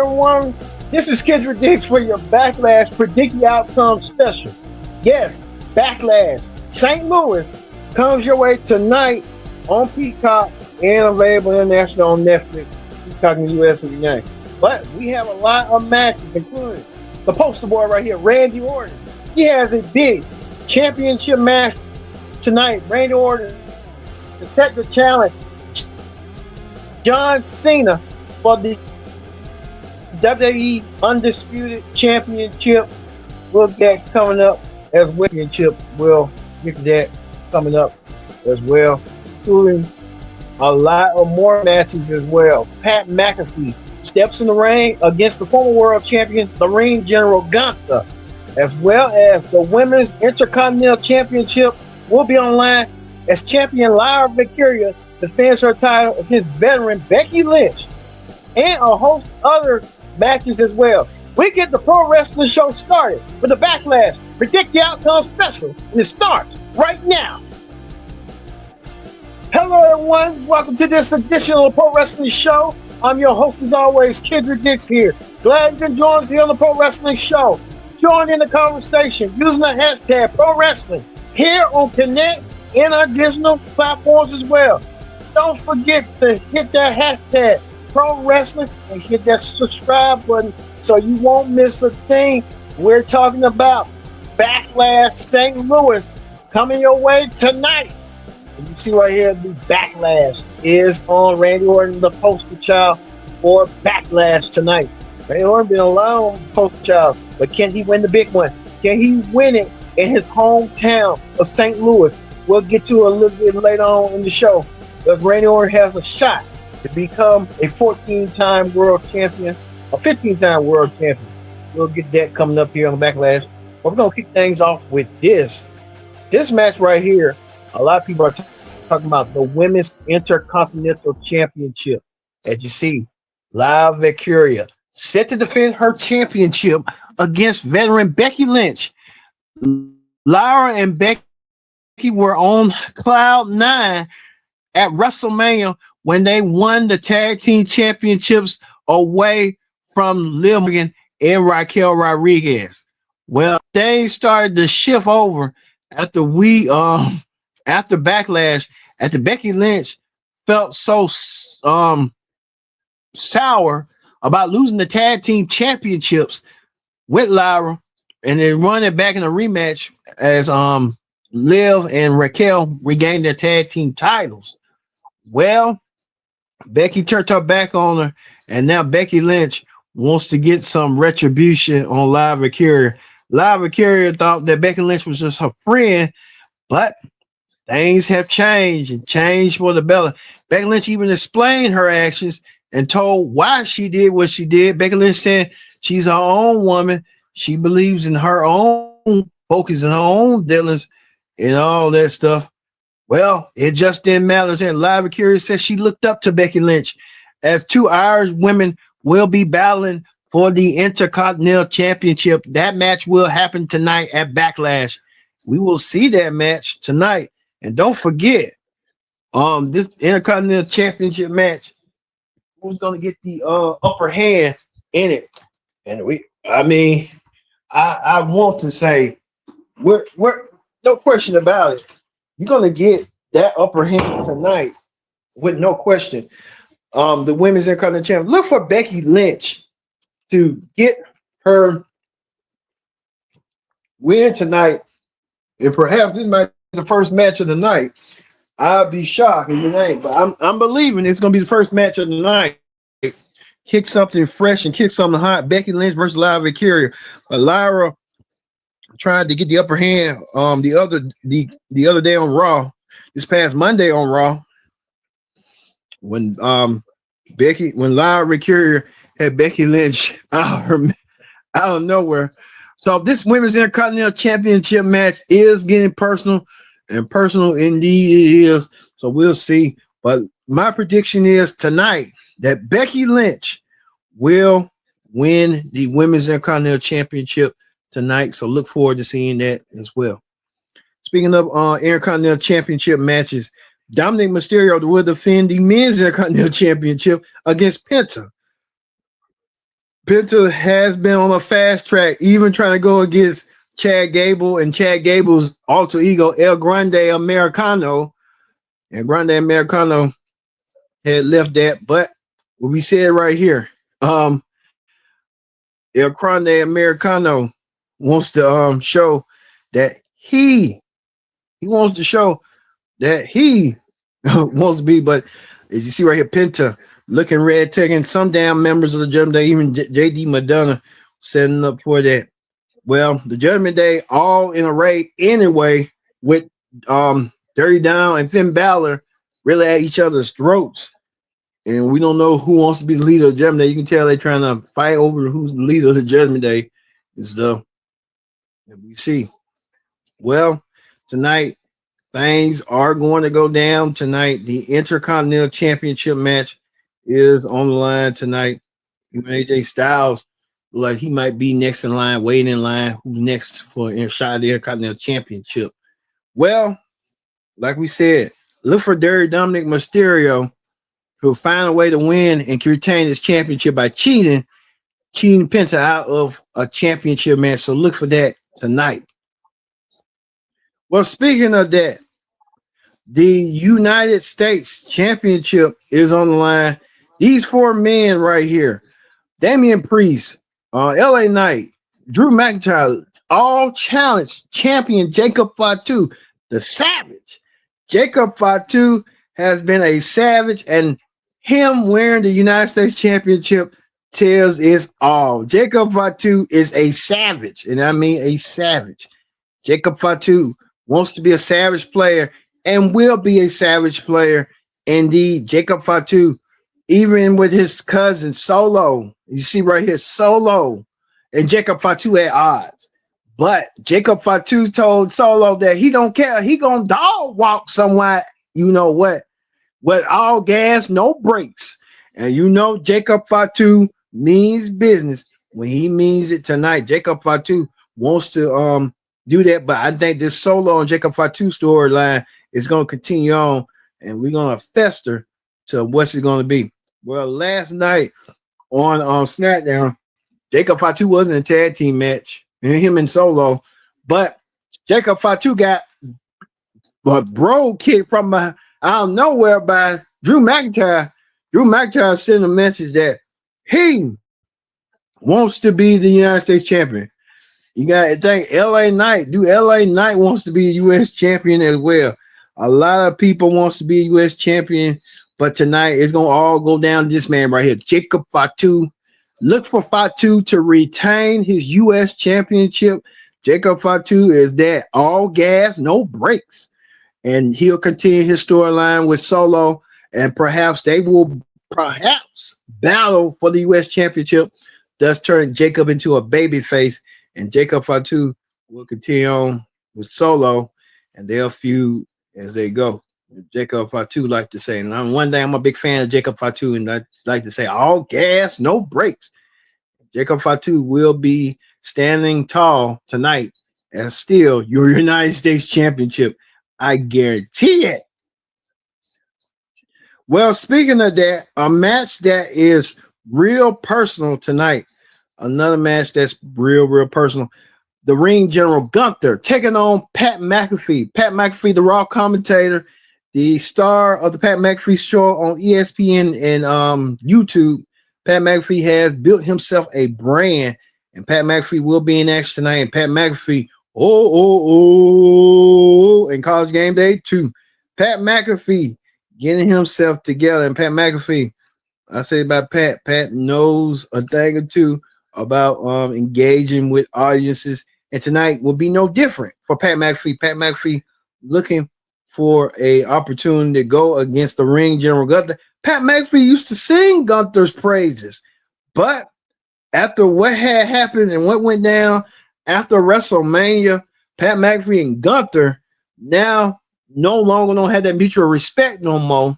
everyone. This is Kendrick Diggs for your Backlash Predict the Outcome special. Yes, Backlash. St. Louis comes your way tonight on Peacock and available international on Netflix, Peacock in the US and United. But we have a lot of matches, including the poster boy right here, Randy Orton. He has a big championship match tonight. Randy Orton is set to challenge John Cena for the WWE Undisputed Championship. We'll get coming up as well. We'll get to that coming up as well. Including a lot of more matches as well. Pat McAfee steps in the ring against the former world champion, the Ring General Gunther, as well as the Women's Intercontinental Championship will be online as champion Lyra Valkyria defends her title against veteran Becky Lynch, and a host of other matches as well. We get the pro wrestling show started with the Backlash Predict the Outcome special, and it starts right now. Hello everyone, welcome to this edition of the Pro Wrestling Show. I'm your host as always, Kendrick Diggs here. Glad you can join us here on the Pro Wrestling Show. Join in the conversation using the hashtag Pro Wrestling here on Connect and our digital platforms as well. Don't forget to hit that hashtag Pro Wrestling and hit that subscribe button so you won't miss a thing. We're talking about Backlash St. Louis coming your way tonight. And you see right here, the Backlash is on Randy Orton, the poster child for Backlash tonight. Randy Orton been a long poster child, but can he win the big one? Can he win it in his hometown of St. Louis? We'll get to a little bit later on in the show. Because Randy Orton has a shot to become a 14-time world champion, a 15-time world champion. We'll get that coming up here on the Backlash. But we're going to kick things off with this. This match right here, a lot of people are talking about the Women's Intercontinental Championship. As you see, Lyra Valkyria set to defend her championship against veteran Becky Lynch. Lyra and Becky were on cloud 9 at WrestleMania when they won the tag team championships away from Liv Morgan and Raquel Rodriguez. Well, things started to shift over after after Backlash, after Becky Lynch felt so sour about losing the tag team championships with Lyra, and then run it back in a rematch as Liv and Raquel regained their tag team titles. Well, Becky turned her back on her, and now Becky Lynch wants to get some retribution on Lyra Valkyria. Lyra Valkyria thought that Becky Lynch was just her friend, but things have changed and changed for the better. Becky Lynch even explained her actions and told why she did what she did. Becky Lynch said she's her own woman. She believes in her own focus and her own dealings and all that stuff. Well, it just didn't matter. And Lyra Valkyria says she looked up to Becky Lynch as two Irish women will be battling for the Intercontinental Championship. That match will happen tonight at Backlash. We will see that match tonight. And don't forget, this Intercontinental Championship match, who's going to get the upper hand in it? And I want to say, we're no question about it. You're going to get that upper hand tonight with no question. The Women's Intercontinental Champion. Look for Becky Lynch to get her win tonight. And perhaps this might be the first match of the night. I'll be shocked if it ain't, but I'm believing it's going to be the first match of the night. Kick something fresh and kick something hot. Becky Lynch versus Lyra Valkyria. Lyra tried to get the upper hand the other day on Raw, this past Monday on Raw, when Lyra Valkyria had Becky Lynch out of nowhere. So this Women's Intercontinental Championship match is getting personal, and personal indeed it is. So we'll see. But my prediction is tonight that Becky Lynch will win the Women's Intercontinental Championship tonight. So look forward to seeing that as well. Speaking of Intercontinental Championship matches, Dominic Mysterio will defend the Men's Intercontinental Championship against Penta. Penta has been on a fast track, even trying to go against Chad Gable and Chad Gable's alter ego, El Grande Americano. And Grande Americano had left that, but what we said right here, El Grande Americano wants to show that he wants to show that he wants to be, but as you see right here, Penta looking red, taking some damn members of the Judgment Day, even JD Madonna setting up for that. Well, the Judgment Day all in array anyway, with Dirty Down and Finn Balor really at each other's throats. And we don't know who wants to be the leader of the Judgment Day. You can tell they're trying to fight over who's the leader of the Judgment Day and stuff. And we see. Well, tonight things are going to go down tonight. The Intercontinental Championship match is on the line tonight. AJ Styles, like he might be next in line, waiting in line. Who's next for a shot at the Intercontinental Championship? Well, like we said, look for Dirty Dominic Mysterio, who'll find a way to win and retain his championship by cheating Penta out of a championship match. So look for that tonight. Well, speaking of that, the United States Championship is on the line. These four men right here, Damian Priest, LA Knight, Drew McIntyre, all challenged champion Jacob Fatu, the Savage. Jacob Fatu has been a savage, and him wearing the United States Championship tells us all. Jacob Fatu is a savage, and I mean a savage. Jacob Fatu wants to be a savage player and will be a savage player. Indeed, Jacob Fatu, even with his cousin Solo, you see right here, Solo and Jacob Fatu at odds. But Jacob Fatu told Solo that he don't care. He gonna dog walk somewhere, you know what? With all gas, no brakes. And you know Jacob Fatu means business when he means it tonight. Jacob Fatu wants to do that, but I think this Solo and Jacob Fatu storyline is going to continue on, and we're going to fester to what's it going to be. Well, last night on SmackDown, Jacob Fatu wasn't a tag team match, and him and Solo, but Jacob Fatu got a bro kick from out of nowhere by Drew McIntyre. Drew McIntyre sent a message that he wants to be the United States champion. You got to think LA Knight. LA Knight wants to be a U.S. champion as well. A lot of people wants to be a U.S. champion, but tonight it's going to all go down to this man right here, Jacob Fatu. Look for Fatu to retain his U.S. championship. Jacob Fatu is that all gas, no brakes. And he'll continue his storyline with Solo, and perhaps they will battle for the U.S. championship, thus turn Jacob into a babyface. And Jacob Fatu will continue on with Solo, and they'll feud as they go. Jacob Fatu like to say, and I'm a big fan of Jacob Fatu, and I like to say, all gas, no brakes. Jacob Fatu will be standing tall tonight as still your United States Championship. I guarantee it. Well, speaking of that, a match that is real personal tonight. Another match that's real personal. The Ring General Gunther taking on Pat McAfee. Pat McAfee, the Raw commentator, the star of the Pat McAfee show on ESPN and YouTube. Pat McAfee has built himself a brand, and Pat McAfee will be in action tonight. And Pat McAfee, in College Game Day 2. Pat McAfee getting himself together. And Pat McAfee, I say about Pat knows a thing or two about engaging with audiences, and tonight will be no different for Pat McAfee. Pat McAfee looking for a opportunity to go against the Ring General Gunther. Pat McAfee used to sing Gunther's praises, but after what had happened and what went down after WrestleMania, Pat McAfee and Gunther now no longer don't have that mutual respect no more.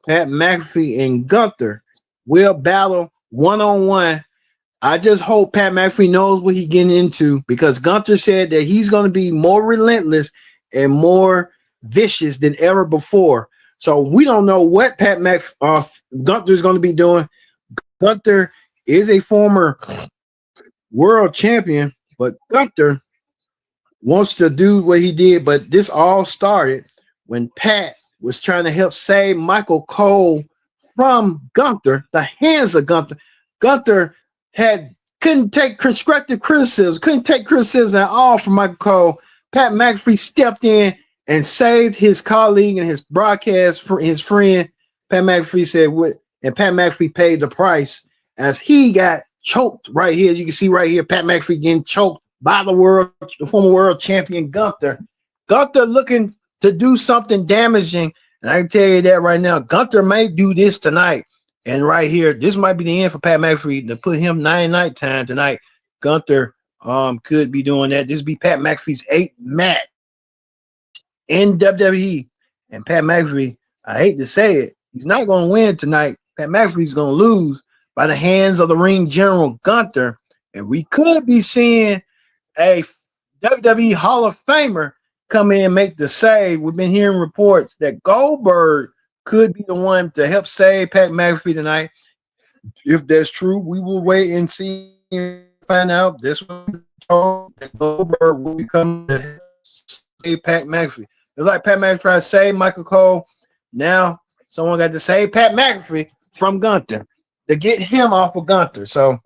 Pat McAfee and Gunther will battle one-on-one. I just hope Pat McAfee knows what he's getting into, because Gunther said that he's going to be more relentless and more vicious than ever before. So we don't know what Gunther is going to be doing. Gunther is a former world champion, but Gunther wants to do what he did. But this all started when Pat was trying to help save Michael Cole from Gunther, the hands of Gunther. Gunther couldn't take constructive criticism, couldn't take criticism at all from Michael Cole. Pat McAfee stepped in and saved his colleague and his broadcast for his friend. Pat McAfee said what, and Pat McAfee paid the price as he got choked right here. You can see right here, Pat McAfee getting choked by the former world champion Gunther. Gunther looking to do something damaging, and I can tell you that right now. Gunther may do this tonight, and right here, this might be the end for Pat McAfee to put him 9-night time tonight. Gunther could be doing that. This be Pat McAfee's 8th match in WWE, and Pat McAfee, I hate to say it, he's not going to win tonight. Pat McAfee's going to lose by the hands of the ring general Gunther, and we could be seeing a WWE Hall of Famer come in and make the save. We've been hearing reports that Goldberg could be the one to help save Pat McAfee tonight. If that's true, we will wait and see and find out. This one told that Goldberg will become to save Pat McAfee. It's like Pat McAfee tried to save Michael Cole. Now someone got to save Pat McAfee from Gunther to get him off of Gunther. So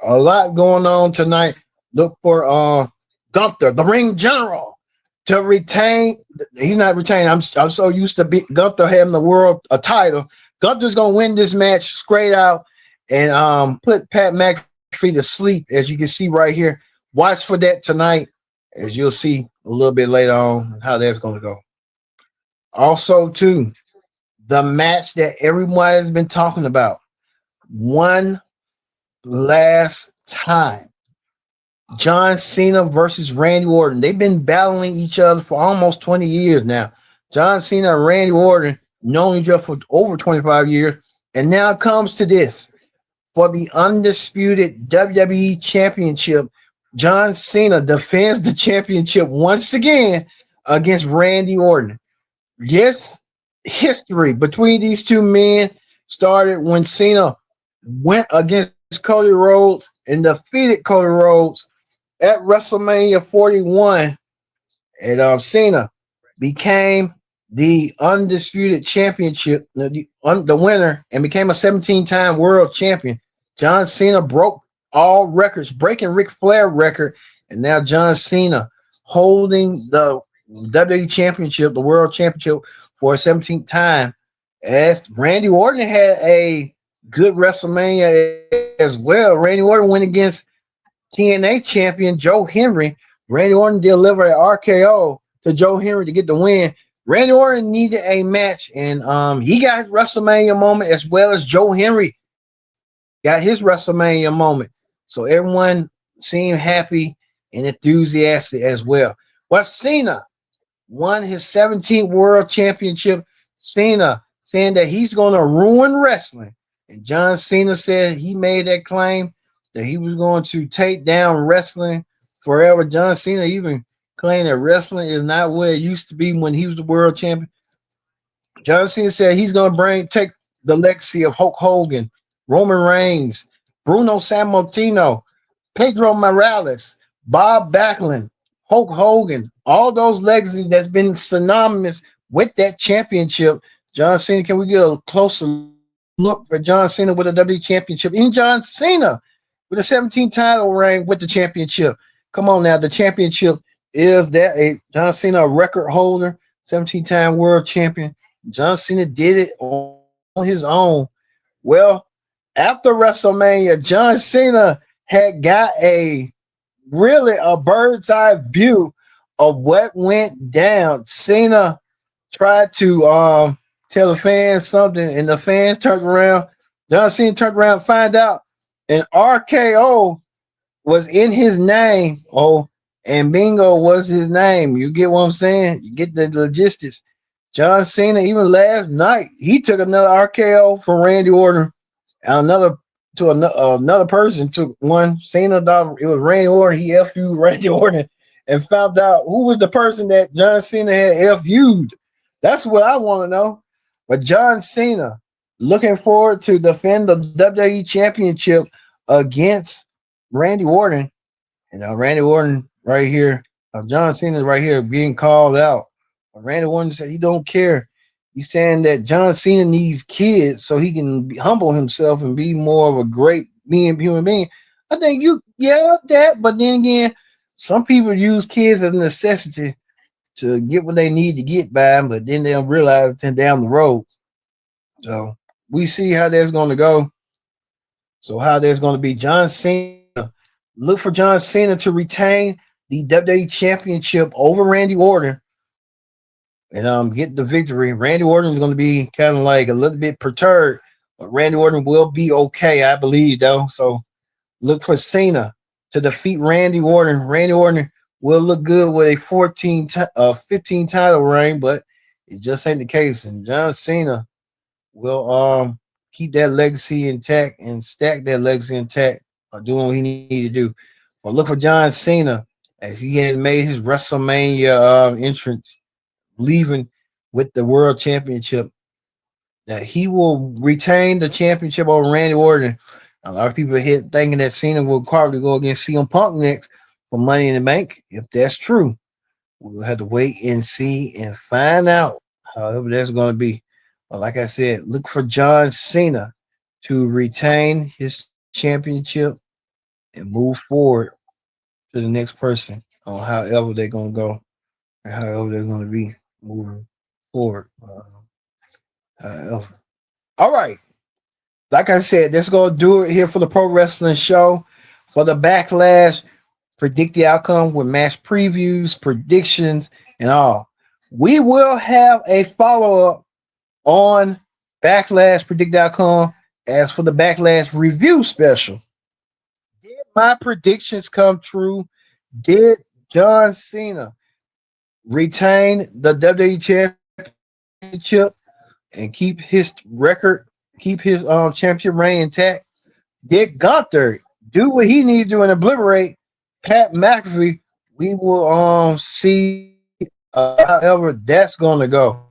a lot going on tonight. Look for Gunther, the ring general, to retain. He's not retaining. I'm so used to Gunther having the world title. Gunther's gonna win this match straight out and put Pat McAfee to sleep, as you can see right here. Watch for that tonight, as you'll see a little bit later on how that's gonna go. Also, too, the match that everyone has been talking about, one last time. John Cena versus Randy Orton. They've been battling each other for almost 20 years now. John Cena and Randy Orton known each other for over 25 years. And now it comes to this. For the undisputed WWE Championship, John Cena defends the championship once again against Randy Orton. Yes, history between these two men started when Cena went against Cody Rhodes and defeated Cody Rhodes at WrestleMania 41, and Cena became the undisputed championship, the winner, and became a 17-time world champion. John Cena broke all records, breaking Ric Flair record, and now John Cena holding the WWE Championship, the World Championship, for a 17th time. As Randy Orton had a good WrestleMania as well. Randy Orton went against TNA champion Joe Henry. Randy Orton delivered an RKO to Joe Henry to get the win. Randy Orton needed a match, and he got his WrestleMania moment as well as Joe Henry got his WrestleMania moment. So everyone seemed happy and enthusiastic as well. Well, Cena won his 17th World Championship. Cena saying that he's going to ruin wrestling. And John Cena said he made that claim that he was going to take down wrestling forever. John Cena even claimed that wrestling is not what it used to be when he was the world champion. John Cena said he's going to take the legacy of Hulk Hogan, Roman Reigns, Bruno Sammartino, Pedro Morales, Bob Backlund, Hulk Hogan, all those legacies that's been synonymous with that championship. John Cena, can we get a closer look for John Cena with a WWE championship? In John Cena with a 17 title reign with the championship. Come on now, the championship is that a John Cena a record holder, 17-time world champion. John Cena did it on his own. Well, after WrestleMania, John Cena had got a bird's eye view of what went down. Cena tried to tell the fans something, and the fans turned around. John Cena turned around and find out an RKO was in his name. Oh, and bingo was his name. You get what I'm saying? You get the logistics. John Cena, even last night, he took another RKO from Randy Orton. Another person took one. Cena, it was Randy Orton. He FU'd Randy Orton and found out who was the person that John Cena had FU'd. That's what I want to know. But John Cena looking forward to defend the WWE Championship against Randy Orton. And Randy Orton right here, John Cena right here being called out. Randy Orton said he don't care. He's saying that John Cena needs kids so he can humble himself and be more of a great human being. I think that, but then again, some people use kids as a necessity to get what they need to get by, but then they'll realize it down the road. So we see how that's going to go. So how there's going to be John Cena. Look for John Cena to retain the WWE Championship over Randy Orton and get the victory. Randy Orton is going to be kind of like a little bit perturbed, but Randy Orton will be okay, I believe, though. So look for Cena to defeat Randy Orton. Randy Orton will look good with a 15 title reign, but it just ain't the case. And John Cena will keep that legacy intact and stack that legacy intact by doing what he need to do. But look for John Cena as he has made his WrestleMania entrance, leaving with the World Championship. That he will retain the championship over Randy Orton. A lot of people here thinking that Cena will probably go against CM Punk next for Money in the Bank. If that's true, we'll have to wait and see and find out. However, that's going to be. But like I said, look for John Cena to retain his championship and move forward to the next person on however they're going to go and however they're going to be moving forward. However. All right. Like I said, that's going to do it here for the Pro Wrestling Show. For the Backlash, predict the outcome with match previews, predictions, and all. We will have a follow-up on Backlash, predict the outcome. As for the Backlash review special, did my predictions come true? Did John Cena retain the WWE Championship and keep his record, keep his championship reign intact? Did Gunther do what he needed to do and obliterate Pat McAfee? We will see however that's going to go.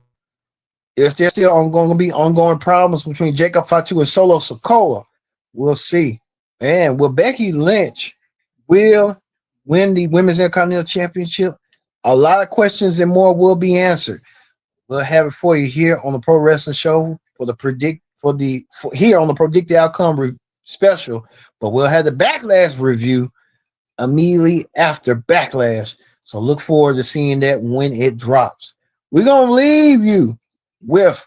Is there still going to be ongoing problems between Jacob Fatu and Solo Sikoa? We'll see. And will Becky Lynch will win the Women's Intercontinental Championship? A lot of questions and more will be answered. We'll have it for you here on the Pro Wrestling Show here on the Predict the Outcome special. But we'll have the Backlash review immediately after Backlash. So look forward to seeing that when it drops. We're gonna leave you with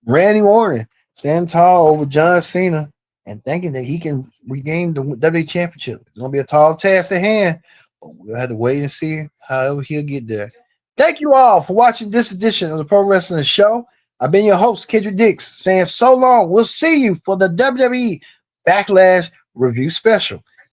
Randy Orton standing tall over John Cena and thinking that he can regain the WWE Championship. It's gonna be a tall task at hand, but we'll have to wait and see however he'll get there. Thank you all for watching this edition of the Pro Wrestling Show. I've been your host, Kendrick Dix, saying so long. We'll see you for the WWE Backlash Review Special.